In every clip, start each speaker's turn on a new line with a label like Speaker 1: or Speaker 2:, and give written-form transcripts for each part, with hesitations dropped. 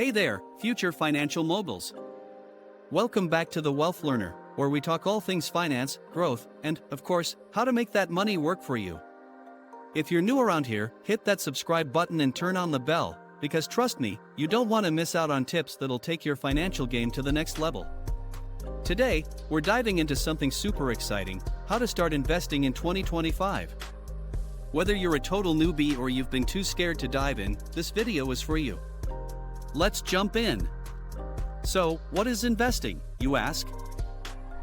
Speaker 1: Hey there, future financial moguls. Welcome back to The Wealth Learner, where we talk all things finance, growth, and, of course, how to make that money work for you. If you're new around here, hit that subscribe button and turn on the bell, because trust me, you don't want to miss out on tips that'll take your financial game to the next level. Today, we're diving into something super exciting: how to start investing in 2025. Whether you're a total newbie or you've been too scared to dive in, this video is for you. Let's jump in. So, what is investing, you ask?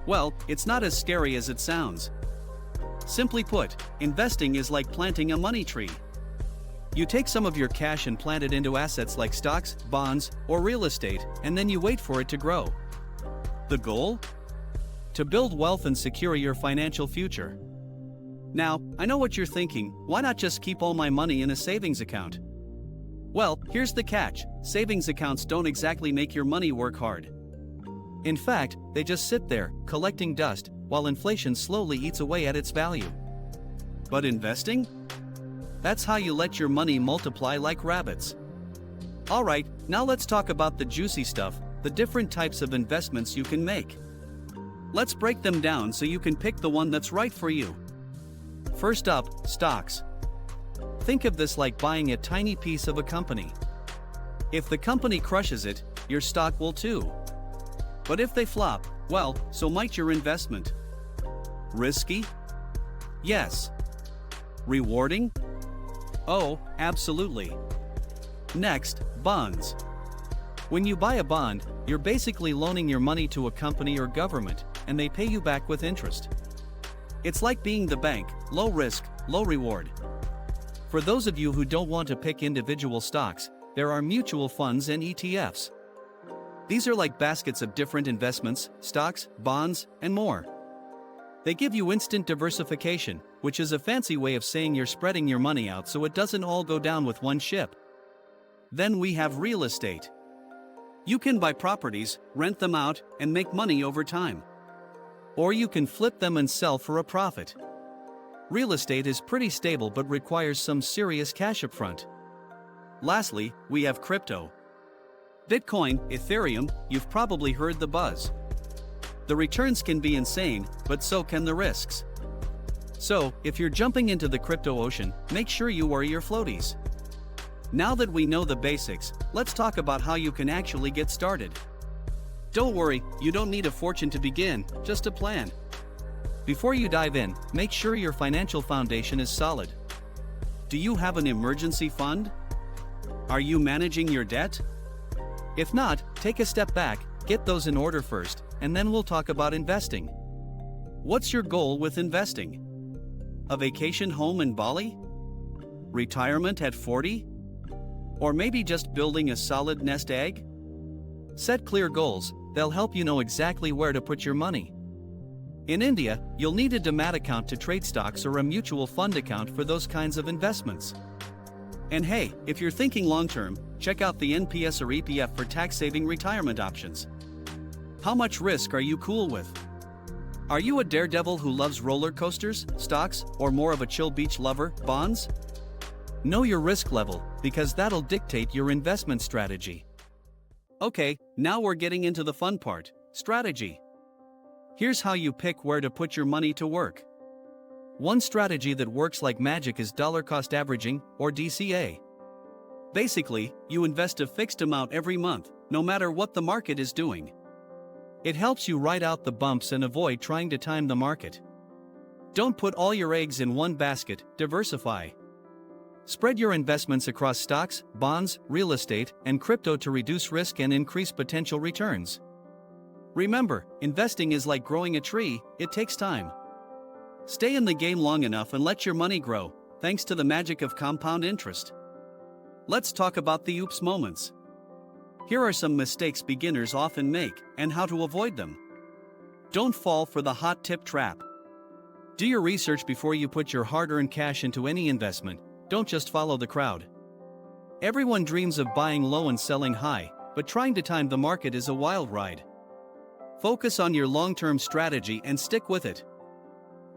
Speaker 1: Well, it's not as scary as it sounds. Simply put, investing is like planting a money tree. You take some of your cash and plant it into assets like stocks, bonds, or real estate, and then you wait for it to grow. The goal? To build wealth and secure your financial future. Now, I know what you're thinking: why not just keep all my money in a savings account? Well, here's the catch: savings accounts don't exactly make your money work hard. In fact, they just sit there, collecting dust, while inflation slowly eats away at its value. But investing? That's how you let your money multiply like rabbits. Alright, now let's talk about the juicy stuff, the different types of investments you can make. Let's break them down so you can pick the one that's right for you. First up, stocks. Think of this like buying a tiny piece of a company. If the company crushes it, your stock will too. But if they flop, well, so might your investment. Risky? Yes. Rewarding? Oh, absolutely. Next, bonds. When you buy a bond, you're basically loaning your money to a company or government, and they pay you back with interest. It's like being the bank: low risk, low reward. For those of you who don't want to pick individual stocks, there are mutual funds and ETFs. These are like baskets of different investments, stocks, bonds, and more. They give you instant diversification, which is a fancy way of saying you're spreading your money out so it doesn't all go down with one ship. Then we have real estate. You can buy properties, rent them out, and make money over time. Or you can flip them and sell for a profit. Real estate is pretty stable but requires some serious cash upfront. Lastly, we have crypto. Bitcoin, Ethereum, you've probably heard the buzz. The returns can be insane, but so can the risks. So, if you're jumping into the crypto ocean, make sure you wear your floaties. Now that we know the basics, let's talk about how you can actually get started. Don't worry, you don't need a fortune to begin, just a plan. Before you dive in, make sure your financial foundation is solid. Do you have an emergency fund? Are you managing your debt? If not, take a step back, get those in order first, and then we'll talk about investing. What's your goal with investing? A vacation home in Bali? Retirement at 40? Or maybe just building a solid nest egg? Set clear goals, they'll help you know exactly where to put your money. In India, you'll need a Demat account to trade stocks or a mutual fund account for those kinds of investments. And hey, if you're thinking long-term, check out the NPS or EPF for tax-saving retirement options. How much risk are you cool with? Are you a daredevil who loves roller coasters, stocks, or more of a chill beach lover, bonds? Know your risk level, because that'll dictate your investment strategy. Okay, now we're getting into the fun part: strategy. Here's how you pick where to put your money to work. One strategy that works like magic is dollar cost averaging, or DCA. Basically, you invest a fixed amount every month, no matter what the market is doing. It helps you ride out the bumps and avoid trying to time the market. Don't put all your eggs in one basket, diversify. Spread your investments across stocks, bonds, real estate, and crypto to reduce risk and increase potential returns. Remember, investing is like growing a tree: it takes time. Stay in the game long enough and let your money grow, thanks to the magic of compound interest. Let's talk about the oops moments. Here are some mistakes beginners often make, and how to avoid them. Don't fall for the hot tip trap. Do your research before you put your hard-earned cash into any investment. Don't just follow the crowd. Everyone dreams of buying low and selling high, but trying to time the market is a wild ride. Focus on your long-term strategy and stick with it.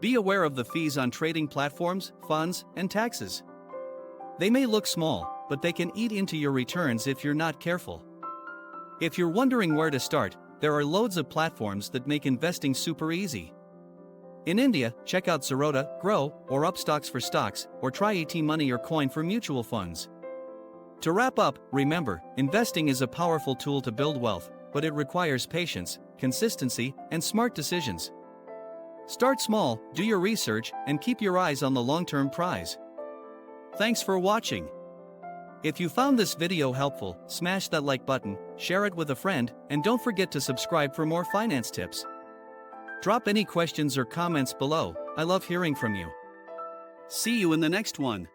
Speaker 1: Be aware of the fees on trading platforms, funds, and taxes. They may look small, but they can eat into your returns if you're not careful. If you're wondering where to start, there are loads of platforms that make investing super easy. In India, check out Zerodha, Grow, or Upstocks for stocks, or try ET Money or Coin for mutual funds. To wrap up, remember, investing is a powerful tool to build wealth, but it requires patience, consistency, and smart decisions. Start small, do your research, and keep your eyes on the long-term prize. Thanks for watching. If you found this video helpful, smash that like button, share it with a friend, and don't forget to subscribe for more finance tips. Drop any questions or comments below, I love hearing from you. See you in the next one.